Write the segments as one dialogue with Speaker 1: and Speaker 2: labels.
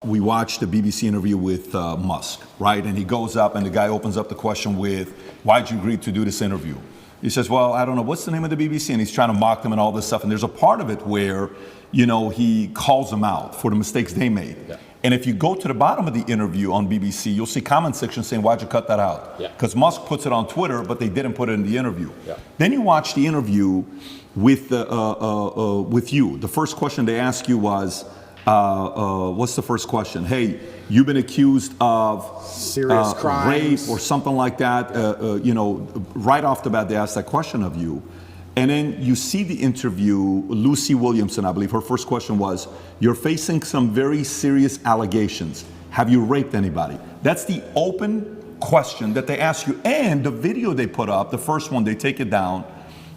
Speaker 1: we watched the BBC interview with Musk, right? And he goes up and the guy opens up the question with, why'd you agree to do this interview? He says, well, I don't know, what's the name of the BBC? And he's trying to mock them and all this stuff. And there's a part of it where, he calls them out for the mistakes they made. Yeah. And if you go to the bottom of the interview on BBC, you'll see comment section saying, why'd you cut that out? Because Musk puts it on Twitter, but they didn't put it in the interview. Yeah. Then you watch the interview with you. The first question they ask you was, what's the first question? Hey, you've been accused of
Speaker 2: serious crimes,
Speaker 1: rape or something like that. Right off the bat, they asked that question of you. And then you see the interview, Lucy Williamson, I believe, her first question was, you're facing some very serious allegations. Have you raped anybody? That's the open question that they ask you. And the video they put up, the first one, they take it down.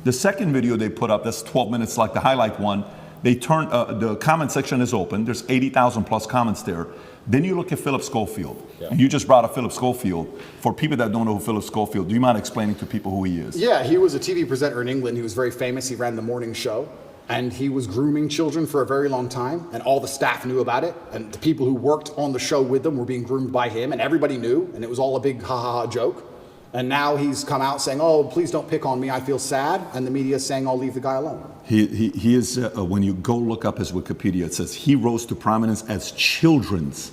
Speaker 1: The second video they put up, that's 12 minutes like the highlight one, they turn, the comment section is open. There's 80,000 plus comments there. Then you look at Philip Schofield. Yeah. And you just brought up Philip Schofield. For people that don't know who Philip Schofield, do you mind explaining to people who he is?
Speaker 2: Yeah, he was a TV presenter in England. He was very famous. He ran the morning show. And he was grooming children for a very long time. And all the staff knew about it. And the people who worked on the show with them were being groomed by him. And everybody knew. And it was all a big ha-ha-ha joke. And now he's come out saying, oh, please don't pick on me, I feel sad. And the media is saying, I'll leave the guy alone.
Speaker 1: He is, when you go look up his Wikipedia, it says he rose to prominence as children's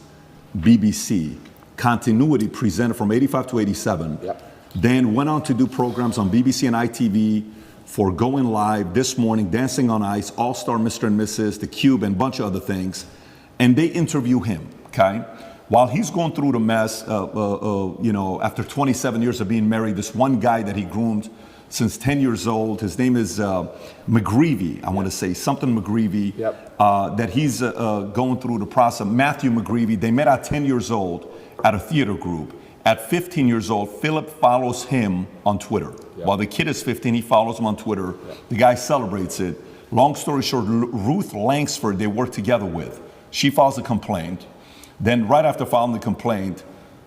Speaker 1: BBC continuity presenter from 85 to 87. Yep. Then went on to do programs on BBC and ITV for Going Live, This Morning, Dancing on Ice, All-Star Mr. and Mrs., The Cube, and a bunch of other things. And they interview him, okay? While he's going through the mess, after 27 years of being married, this one guy that he groomed since 10 years old, his name is McGreevy, I want to say, something McGreevy, that he's going through the process. Matthew McGreevy, they met at 10 years old at a theater group. At 15 years old, Philip follows him on Twitter. While the kid is 15, he follows him on Twitter. The guy celebrates it. Long story short, Ruth Langsford, they work together with. She files a complaint. Then right after filing the complaint,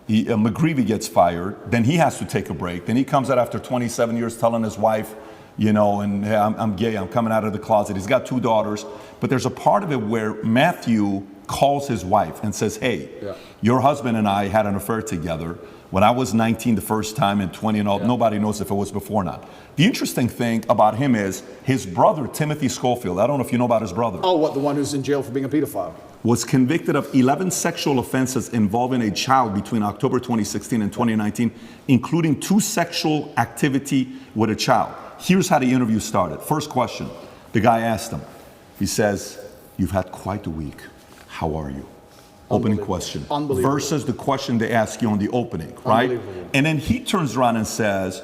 Speaker 1: McGreevy gets fired. Then he has to take a break. Then he comes out after 27 years telling his wife, hey, I'm gay, I'm coming out of the closet. He's got 2 daughters. But there's a part of it where Matthew calls his wife and says, hey, your husband and I had an affair together when I was 19 the first time and 20 and all. Nobody knows if it was before or not. The interesting thing about him is his brother, Timothy Schofield, I don't know if you know about his brother.
Speaker 2: Oh, what, the one who's in jail for being a pedophile?
Speaker 1: Was convicted of 11 sexual offenses involving a child between October 2016 and 2019, including 2 sexual activity with a child. Here's how the interview started. First question, the guy asked him, he says, you've had quite a week. How are you? Opening question. Versus the question they ask you on the opening, right? And then he turns around and says,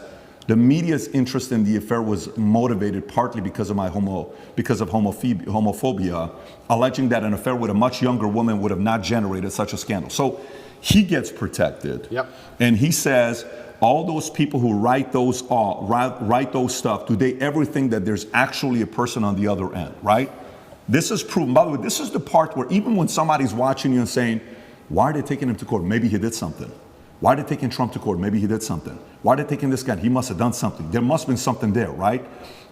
Speaker 1: the media's interest in the affair was motivated partly because of homophobia, alleging that an affair with a much younger woman would have not generated such a scandal. So he gets protected. And he says, all those people who write those stuff, do they ever think that there's actually a person on the other end, right? This is proven. By the way, this is the part where even when somebody's watching you and saying, why are they taking him to court? Maybe he did something. Why are they taking Trump to court? Maybe he did something. Why are they taking this guy? He must have done something. There must have been something there, right?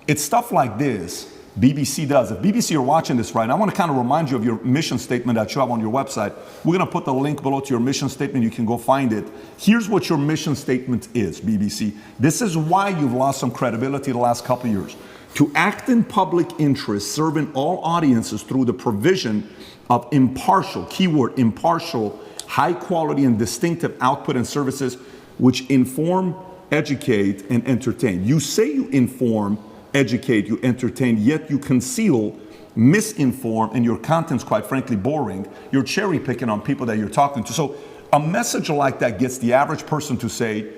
Speaker 1: It's stuff like this BBC does. If BBC are watching this right now, I want to kind of remind you of your mission statement that you have on your website. We're going to put the link below to your mission statement. You can go find it. Here's what your mission statement is, BBC. This is why you've lost some credibility the last couple of years. To act in public interest, serving all audiences through the provision of impartial, keyword impartial, high quality and distinctive output and services which inform, educate, and entertain. You say you inform, educate, you entertain, yet you conceal, misinform, and your content's quite frankly boring. You're cherry picking on people that you're talking to. So a message like that gets the average person to say,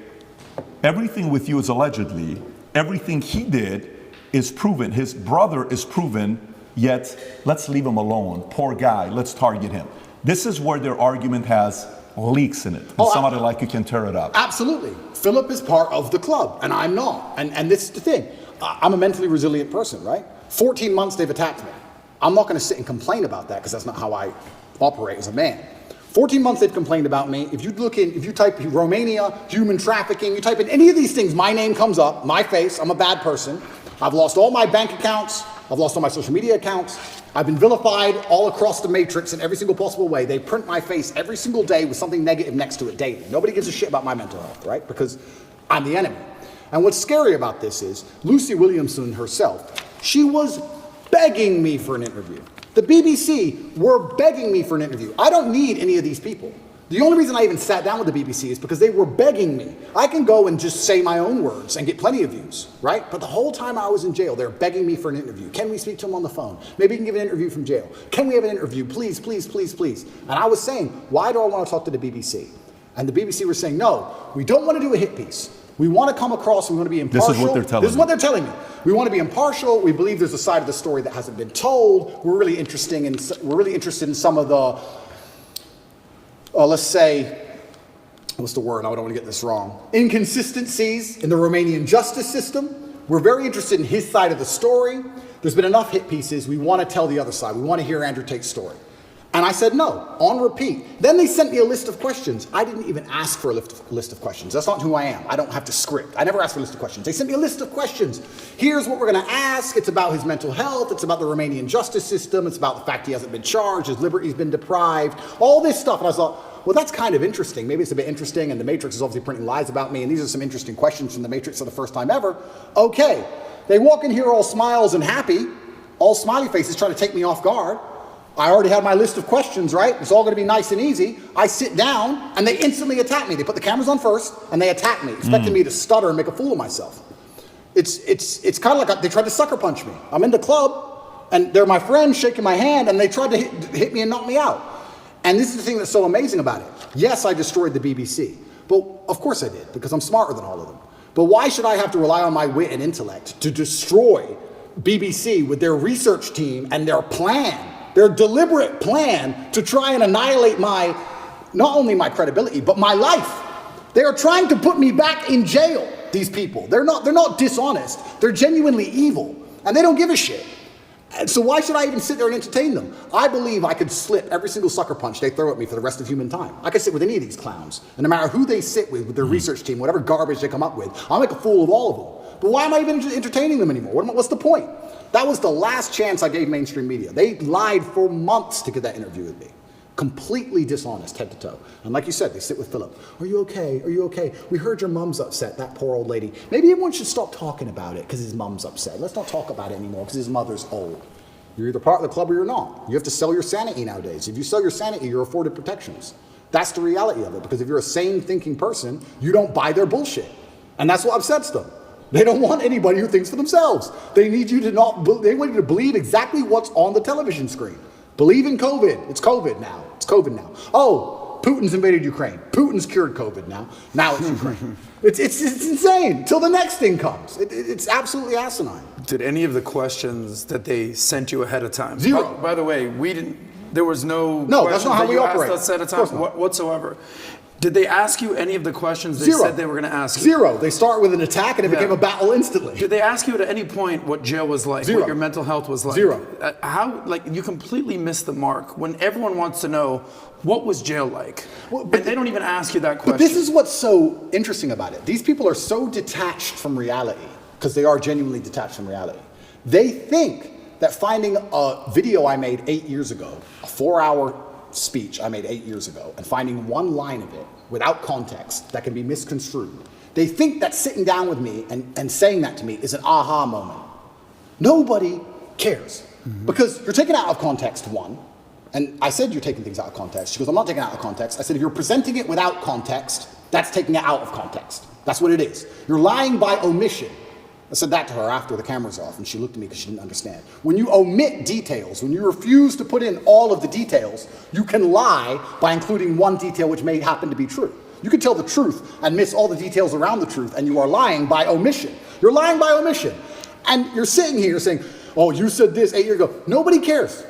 Speaker 1: everything with you is allegedly, everything he did is proven, his brother is proven, yet let's leave him alone. Poor guy, let's target him. This is where their argument has leaks in it. And somebody like you can tear it up.
Speaker 2: Absolutely. Philip is part of the club, and I'm not. And this is the thing. I'm a mentally resilient person, right? 14 months they've attacked me. I'm not going to sit and complain about that because that's not how I operate as a man. 14 months they've complained about me. If you type Romania, human trafficking, you type in any of these things, my name comes up, my face, I'm a bad person. I've lost all my bank accounts. I've lost all my social media accounts. I've been vilified all across the matrix in every single possible way. They print my face every single day with something negative next to it daily. Nobody gives a shit about my mental health, right? Because I'm the enemy. And what's scary about this is Lucy Williamson herself, she was begging me for an interview. The BBC were begging me for an interview. I don't need any of these people. The only reason I even sat down with the BBC is because they were begging me. I can go and just say my own words and get plenty of views, right? But the whole time I was in jail, they're begging me for an interview. Can we speak to him on the phone? Maybe you can give an interview from jail. Can we have an interview? Please, please, please, please. And I was saying, why do I want to talk to the BBC? And the BBC were saying, no, we don't want to do a hit piece. We want to come across, we want to be impartial.
Speaker 1: This is what they're telling me.
Speaker 2: This is what they're telling me. We want to be impartial. We believe there's a side of the story that hasn't been told. We're really interested in some of the, let's say, what's the word? I don't want to get this wrong. Inconsistencies in the Romanian justice system. We're very interested in his side of the story. There's been enough hit pieces. We want to tell the other side. We want to hear Andrew Tate's story. And I said no, on repeat. Then they sent me a list of questions. I didn't even ask for a list of questions. That's not who I am. I don't have to script. I never asked for a list of questions. They sent me a list of questions. Here's what we're going to ask. It's about his mental health. It's about the Romanian justice system. It's about the fact he hasn't been charged. His liberty's been deprived. All this stuff. And I thought, well, that's kind of interesting. Maybe it's a bit interesting. And the Matrix is obviously printing lies about me. And these are some interesting questions from the Matrix for the first time ever. Okay. They walk in here all smiles and happy, all smiley faces trying to take me off guard. I already had my list of questions, right? It's all going to be nice and easy. I sit down, and they instantly attack me. They put the cameras on first, and they attack me, expecting me to stutter and make a fool of myself. It's kind of like they tried to sucker punch me. I'm in the club, and they're my friends shaking my hand, and they tried to hit me and knock me out. And this is the thing that's so amazing about it. Yes, I destroyed the BBC. But of course I did, because I'm smarter than all of them. But why should I have to rely on my wit and intellect to destroy BBC with their research team and their plan? Their deliberate plan to try and annihilate not only my credibility, but my life. They are trying to put me back in jail, these people. They're not dishonest. They're genuinely evil. And they don't give a shit. And so why should I even sit there and entertain them? I believe I could slip every single sucker punch they throw at me for the rest of human time. I could sit with any of these clowns. And no matter who they sit with their research team, whatever garbage they come up with, I'll make a fool of all of them. But why am I even entertaining them anymore? What's the point? That was the last chance I gave mainstream media. They lied for months to get that interview with me. Completely dishonest, head to toe. And like you said, they sit with Philip. Are you okay? Are you okay? We heard your mom's upset, that poor old lady. Maybe everyone should stop talking about it because his mom's upset. Let's not talk about it anymore because his mother's old. You're either part of the club or you're not. You have to sell your sanity nowadays. If you sell your sanity, you're afforded protections. That's the reality of it, because if you're a sane thinking person, you don't buy their bullshit. And that's what upsets them. They don't want anybody who thinks for themselves. They need you to they want you to believe exactly what's on the television screen. Believe in COVID. It's COVID now. It's COVID now. Oh, Putin's invaded Ukraine. Putin's cured COVID now. Now it's Ukraine. It's insane. Till the next thing comes. It's absolutely asinine.
Speaker 3: Did any of the questions that they sent you ahead of time?
Speaker 2: Zero.
Speaker 3: By the way, we didn't. There was no.
Speaker 2: No, that's not how we operate.
Speaker 3: Asked us ahead of time whatsoever. Did they ask you any of the questions they
Speaker 2: Zero.
Speaker 3: said they were going to ask you?
Speaker 2: Zero. They start with an attack and it became a battle instantly.
Speaker 3: Did they ask you at any point what jail was like?
Speaker 2: Zero.
Speaker 3: What your mental health was like?
Speaker 2: Zero.
Speaker 3: How, you completely missed the mark when everyone wants to know what was jail like. Well, and they don't even ask you that question.
Speaker 2: But this is what's so interesting about it. These people are so detached from reality, because they are genuinely detached from reality. They think that finding a video I made 8 years ago, a 4-hour speech I made 8 years ago, and finding one line of it without context that can be misconstrued, they think that sitting down with me and saying that to me is an aha moment. Nobody cares. Because you're taking out of context, one. And I said you're taking things out of context. She goes, I'm not taking it out of context. I said, if you're presenting it without context, that's taking it out of context. That's what it is. You're lying by omission. I said that to her after the camera's off, and she looked at me because she didn't understand. When you omit details, when you refuse to put in all of the details, you can lie by including one detail which may happen to be true. You can tell the truth and miss all the details around the truth, and you are lying by omission. You're lying by omission. And you're sitting here saying, oh, you said this 8 years ago. Nobody cares.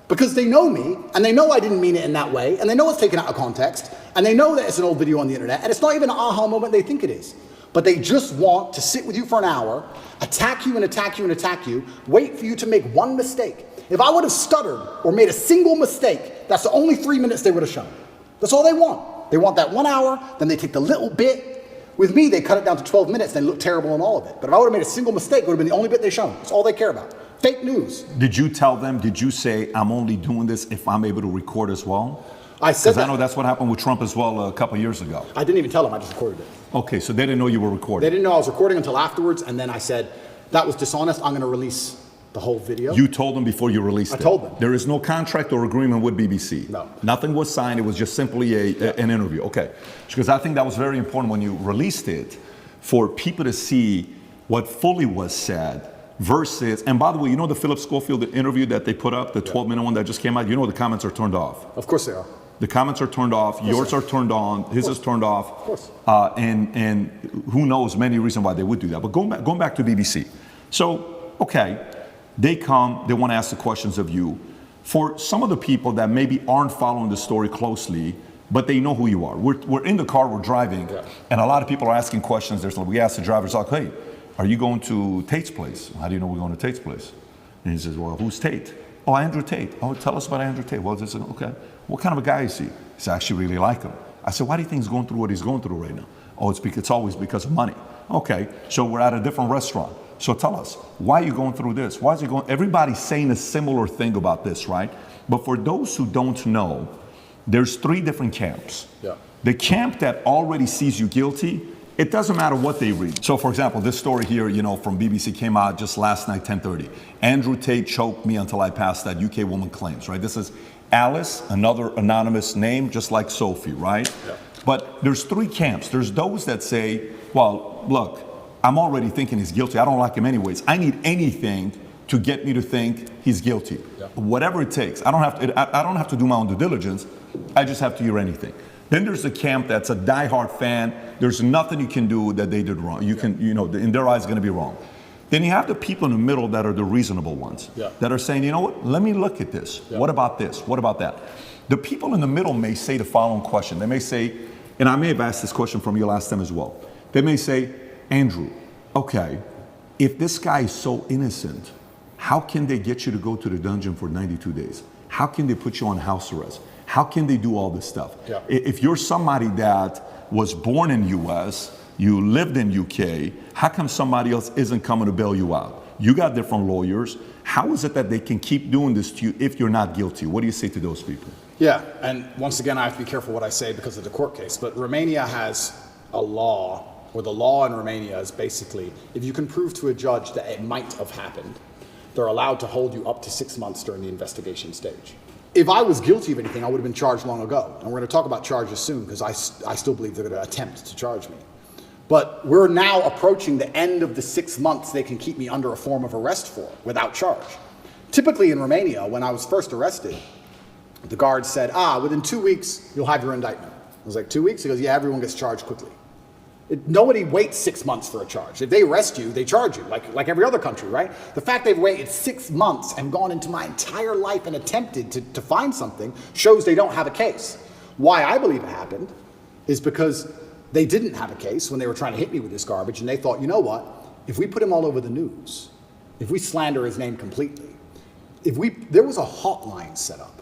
Speaker 2: Because they know me, and they know I didn't mean it in that way, and they know it's taken out of context, and they know that it's an old video on the internet, and it's not even an aha moment they think it is. But they just want to sit with you for an hour, attack you and attack you and attack you, wait for you to make one mistake. If I would have stuttered or made a single mistake, that's the only 3 minutes they would have shown. That's all they want. They want that 1 hour, then they take the little bit. With me, they cut it down to 12 minutes, and they look terrible in all of it. But if I would have made a single mistake, it would have been the only bit they shown. That's all they care about. Fake news.
Speaker 1: Did you tell them, did you say, I'm only doing this if I'm able to record as well?
Speaker 2: I said that.
Speaker 1: Because I know that's what happened with Trump as well a couple of years ago.
Speaker 2: I didn't even tell them, I just recorded it.
Speaker 1: Okay, so they didn't know you were recording.
Speaker 2: They didn't know I was recording until afterwards, and then I said, that was dishonest, I'm gonna release the whole video.
Speaker 1: You told them before you released it?
Speaker 2: I told them.
Speaker 1: There is no contract or agreement with BBC?
Speaker 2: No.
Speaker 1: Nothing was signed, it was just simply an interview, okay. Because I think that was very important when you released it, for people to see what fully was said, versus, and by the way, you know the Philip Schofield interview that they put up, the 12-minute one that just came out, you know the comments are turned off.
Speaker 2: Of course they are.
Speaker 1: The comments are turned off, yours are turned on, his is turned off.
Speaker 2: Of course.
Speaker 1: And who knows many reasons why they would do that. But going back to BBC. So, okay, they come, they want to ask the questions of you. For some of the people that maybe aren't following the story closely, but they know who you are. We're in the car, we're driving, and a lot of people are asking questions. We ask the drivers, like, hey, are you going to Tate's place? How do you know we're going to Tate's place? And he says, well, who's Tate? Oh, Andrew Tate. Oh, tell us about Andrew Tate. Well, this is, okay. What kind of a guy is he? He said, I actually really like him. I said, why do you think he's going through what he's going through right now? Oh, it's always because of money. Okay, so we're at a different restaurant. So tell us, why are you going through this? Why is he going? Everybody's saying a similar thing about this, right? But for those who don't know, there's 3 different camps.
Speaker 2: Yeah.
Speaker 1: The camp that already sees you guilty, it doesn't matter what they read. So for example, this story here, from BBC came out just last night, 10:30. Andrew Tate choked me until I passed that, UK woman claims, right? This is Alice, another anonymous name, just like Sophie, right? Yeah. But there's 3 camps. There's those that say, well, look, I'm already thinking he's guilty. I don't like him anyways. I need anything to get me to think he's guilty. Yeah. Whatever it takes. I don't have to do my own due diligence. I just have to hear anything. Then there's the camp that's a diehard fan. There's nothing you can do that they did wrong. In their eyes, it's going to be wrong. Then you have the people in the middle that are the reasonable ones, that are saying, you know what, let me look at this. Yeah. What about this? What about that? The people in the middle may say the following question. They may say, and I may have asked this question from you last time as well. They may say, Andrew, okay, if this guy is so innocent, how can they get you to go to the dungeon for 92 days? How can they put you on house arrest? How can they do all this stuff? Yeah. If you're somebody that was born in US, you lived in UK, how come somebody else isn't coming to bail you out? You got different lawyers. How is it that they can keep doing this to you if you're not guilty? What do you say to those people?
Speaker 2: Yeah, and once again, I have to be careful what I say because of the court case, but Romania has a law, or the law in Romania is basically, if you can prove to a judge that it might have happened, they're allowed to hold you up to 6 months during the investigation stage. If I was guilty of anything, I would have been charged long ago. And we're going to talk about charges soon because I still believe they're going to attempt to charge me. But we're now approaching the end of the 6 months they can keep me under a form of arrest for without charge. Typically in Romania, when I was first arrested, the guard said, within 2 weeks, you'll have your indictment. I was like, 2 weeks? He goes, yeah, everyone gets charged quickly. Nobody waits 6 months for a charge. If they arrest you, they charge you, like every other country, right? The fact they've waited 6 months and gone into my entire life and attempted to find something shows they don't have a case. Why I believe it happened is because they didn't have a case when they were trying to hit me with this garbage, and they thought, you know what? If we put him all over the news, if we slander his name completely, there was a hotline set up.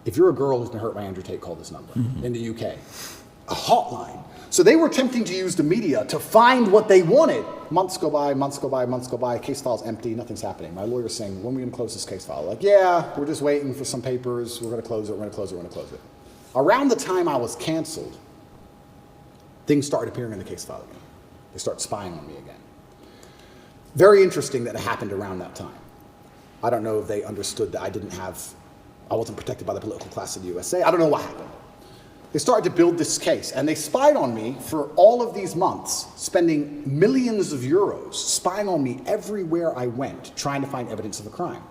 Speaker 2: If you're a girl who's been hurt by Andrew Tate, call this number in the UK. A hotline. So they were attempting to use the media to find what they wanted. Months go by, months go by, months go by, case file's empty, nothing's happening. My lawyer's saying, when are we gonna close this case file? Like, yeah, we're just waiting for some papers, we're gonna close it, we're gonna close it, we're gonna close it. Around the time I was canceled, things started appearing in the case file again. They start spying on me again. Very interesting that it happened around that time. I don't know if they understood that I wasn't protected by the political class of the USA. I don't know what happened. They started to build this case, and they spied on me for all of these months, spending millions of euros, spying on me everywhere I went, trying to find evidence of a crime.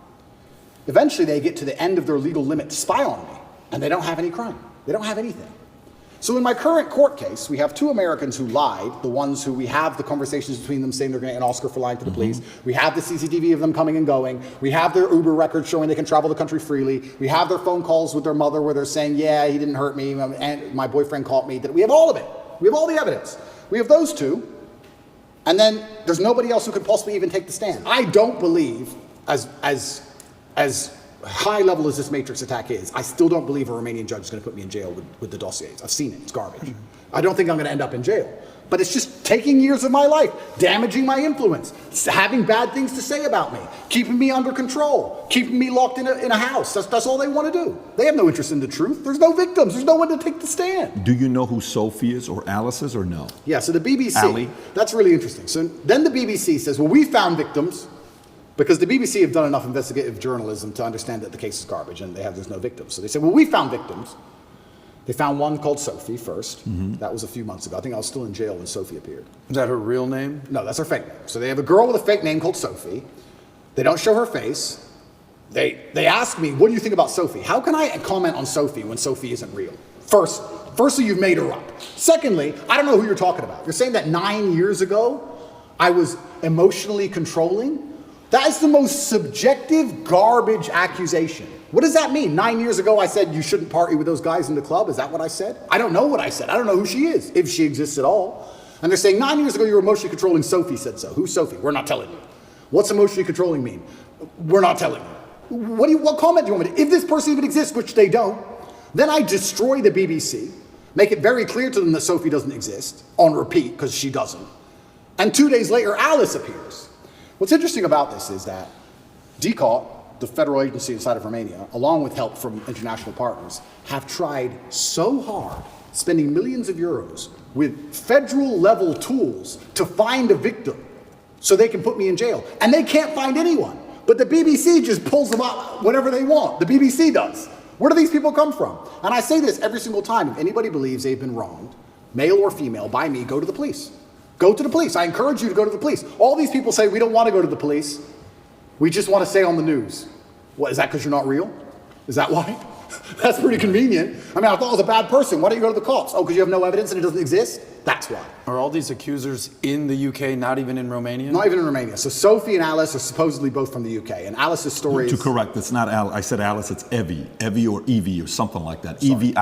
Speaker 2: Eventually, they get to the end of their legal limit to spy on me, and they don't have any crime. They don't have anything. So in my current court case, we have 2 Americans who lied, the ones who we have the conversations between them saying they're going to get an Oscar for lying to the police. We have the CCTV of them coming and going. We have their Uber records showing they can travel the country freely. We have their phone calls with their mother where they're saying, yeah, he didn't hurt me, and my boyfriend caught me. We have all of it. We have all the evidence. We have those 2, and then there's nobody else who could possibly even take the stand. I don't believe, as high level as this Matrix attack is, I still don't believe a Romanian judge is going to put me in jail with the dossiers. I've seen it. It's garbage. I don't think I'm going to end up in jail. But it's just taking years of my life, damaging my influence, having bad things to say about me, keeping me under control, keeping me locked in a house. That's all they want to do. They have no interest in the truth. There's no victims. There's no one to take the stand.
Speaker 1: Do you know who Sophie is or Alice is or no?
Speaker 2: Yeah, so the BBC,
Speaker 1: Ali?
Speaker 2: That's really interesting. So then the BBC says, well, we found victims because the BBC have done enough investigative journalism to understand that the case is garbage and there's no victims. So they said, well, we found victims. They found one called Sophie first. That was a few months ago. I think I was still in jail when Sophie appeared.
Speaker 3: Is that her real name?
Speaker 2: No, that's her fake name. So they have a girl with a fake name called Sophie. They don't show her face. They ask me, what do you think about Sophie? How can I comment on Sophie when Sophie isn't real? Firstly, you've made her up. Secondly, I don't know who you're talking about. You're saying that 9 years ago, I was emotionally controlling? That is the most subjective garbage accusation. What does that mean? 9 years ago, I said you shouldn't party with those guys in the club. Is that what I said? I don't know what I said. I don't know who she is, if she exists at all. And they're saying 9 years ago, you were emotionally controlling. Sophie said so. Who's Sophie? We're not telling you. What's emotionally controlling mean? We're not telling you. What comment do you want me to? If this person even exists, which they don't, then I destroy the BBC, make it very clear to them that Sophie doesn't exist, on repeat, because she doesn't. And 2 days later, Alice appears. What's interesting about this is that DCOT, the federal agency inside of Romania, along with help from international partners, have tried so hard, spending millions of euros with federal level tools to find a victim so they can put me in jail. And they can't find anyone. But the BBC just pulls them up whenever they want. The BBC does. Where do these people come from? And I say this every single time. If anybody believes they've been wronged, male or female, by me, go to the police. Go to the police. I encourage you to go to the police. All these people say we don't want to go to the police. We just want to stay on the news. What, is that because you're not real? Is that why? That's pretty convenient. I mean, I thought I was a bad person. Why don't you go to the cops? Oh, because you have no evidence and it doesn't exist? That's why.
Speaker 3: Are all these accusers in the UK, not even in Romania?
Speaker 2: Not even in Romania. So Sophie and Alice are supposedly both from the UK. And Alice's story
Speaker 1: To correct, it's not Alice. I said Alice, it's Evie. Evie or Evie or something like that. Evie.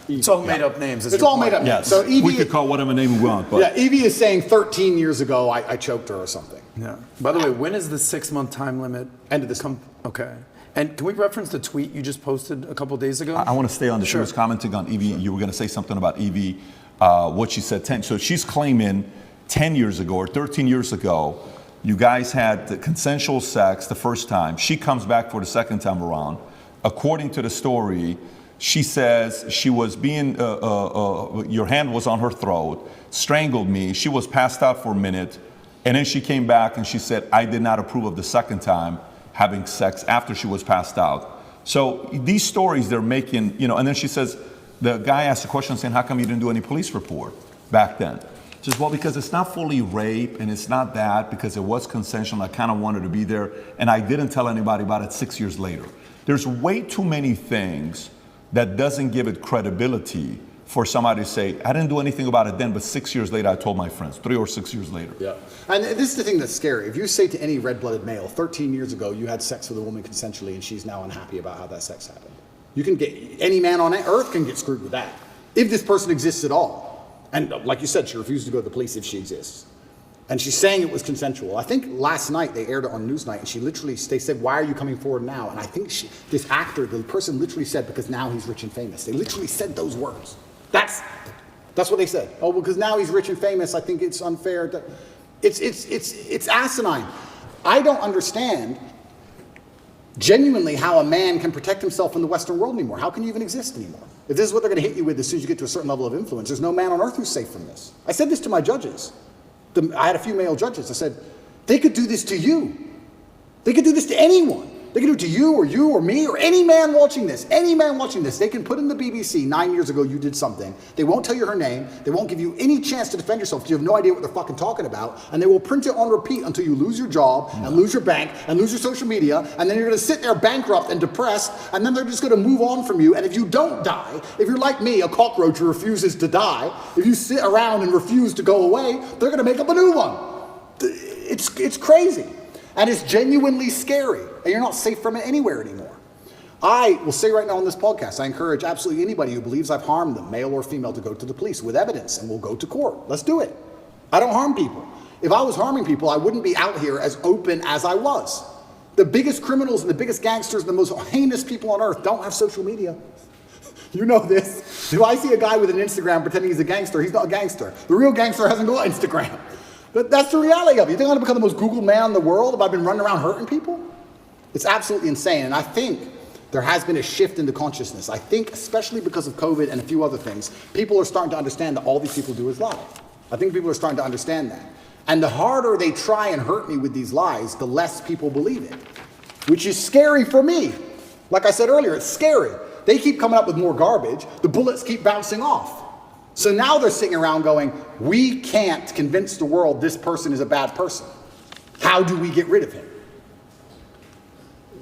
Speaker 3: It's all made up names.
Speaker 2: It's all made up names.
Speaker 1: Yes.
Speaker 2: So Evie,
Speaker 1: we could call whatever name we want. But
Speaker 2: yeah, Evie is saying 13 years ago I choked her or something.
Speaker 3: Yeah. By the way, when is the 6-month time limit?
Speaker 2: End of this month.
Speaker 3: Okay. And can we reference the tweet you just posted a couple days ago?
Speaker 1: I want to stay on this. She
Speaker 3: Sure.
Speaker 1: was commenting on Evie. You were going to say something about Evie, what she said 10. So she's claiming 10 years ago or 13 years ago, you guys had the consensual sex the first time. She comes back for the second time around. According to the story, she says she was being, your hand was on her throat, strangled me. She was passed out for a minute. And then she came back and she said, I did not approve of the second time having sex after she was passed out. So these stories they're making, and then she says, the guy asked a question saying, how come you didn't do any police report back then? She says, well, because it's not fully rape and it's not that, because it was consensual and I kind of wanted to be there and I didn't tell anybody about it 6 years later. There's way too many things that doesn't give it credibility for somebody to say, I didn't do anything about it then, but 6 years later I told my friends, 3 or 6 years later.
Speaker 2: Yeah. And this is the thing that's scary. If you say to any red-blooded male, 13 years ago you had sex with a woman consensually and she's now unhappy about how that sex happened. You can get, any man on earth can get screwed with that. If this person exists at all. And like you said, she refused to go to the police if she exists. And she's saying it was consensual. I think last night they aired it on Newsnight and they said, why are you coming forward now? And I think this actor, the person literally said, because now he's rich and famous. They literally said those words. That's what they said. Oh, because now he's rich and famous, I think it's unfair. It's asinine. I don't understand genuinely how a man can protect himself in the Western world anymore. How can you even exist anymore? If this is what they're going to hit you with as soon as you get to a certain level of influence, there's no man on earth who's safe from this. I said this to my judges. I had a few male judges. I said, they could do this to you. They could do this to anyone. They can do it to you or me or any man watching this. Any man watching this. They can put in the BBC 9 years ago you did something. They won't tell you her name. They won't give you any chance to defend yourself because you have no idea what they're fucking talking about. And they will print it on repeat until you lose your job and lose your bank and lose your social media. And then you're going to sit there bankrupt and depressed. And then they're just going to move on from you. And if you don't die, if you're like me, a cockroach who refuses to die, if you sit around and refuse to go away, they're going to make up a new one. It's crazy. And it's genuinely scary. And you're not safe from it anywhere anymore. I will say right now on this podcast, I encourage absolutely anybody who believes I've harmed them, male or female, to go to the police with evidence and we'll go to court. Let's do it. I don't harm people. If I was harming people, I wouldn't be out here as open as I was. The biggest criminals and the biggest gangsters and the most heinous people on earth don't have social media. You know this. If I see a guy with an Instagram pretending he's a gangster, he's not a gangster. The real gangster hasn't got Instagram. But that's the reality of it. You think I'm going to become the most Googled man in the world if I've been running around hurting people? It's absolutely insane. And I think there has been a shift in the consciousness. I think, especially because of COVID and a few other things, people are starting to understand that all these people do is lie. I think people are starting to understand that. And the harder they try and hurt me with these lies, the less people believe it, which is scary for me. Like I said earlier, it's scary. They keep coming up with more garbage. The bullets keep bouncing off. So now they're sitting around going, we can't convince the world this person is a bad person. How do we get rid of him?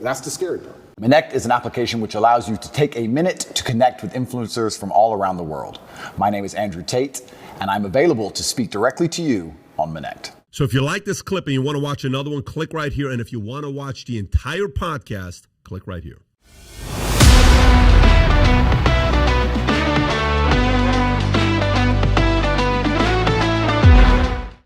Speaker 2: That's the scary part.
Speaker 4: Connect is an application which allows you to take a minute to connect with influencers from all around the world. My name is Andrew Tate, and I'm available to speak directly to you on Connect.
Speaker 5: So if you like this clip and you want to watch another one, click right here. And if you want to watch the entire podcast, click right here.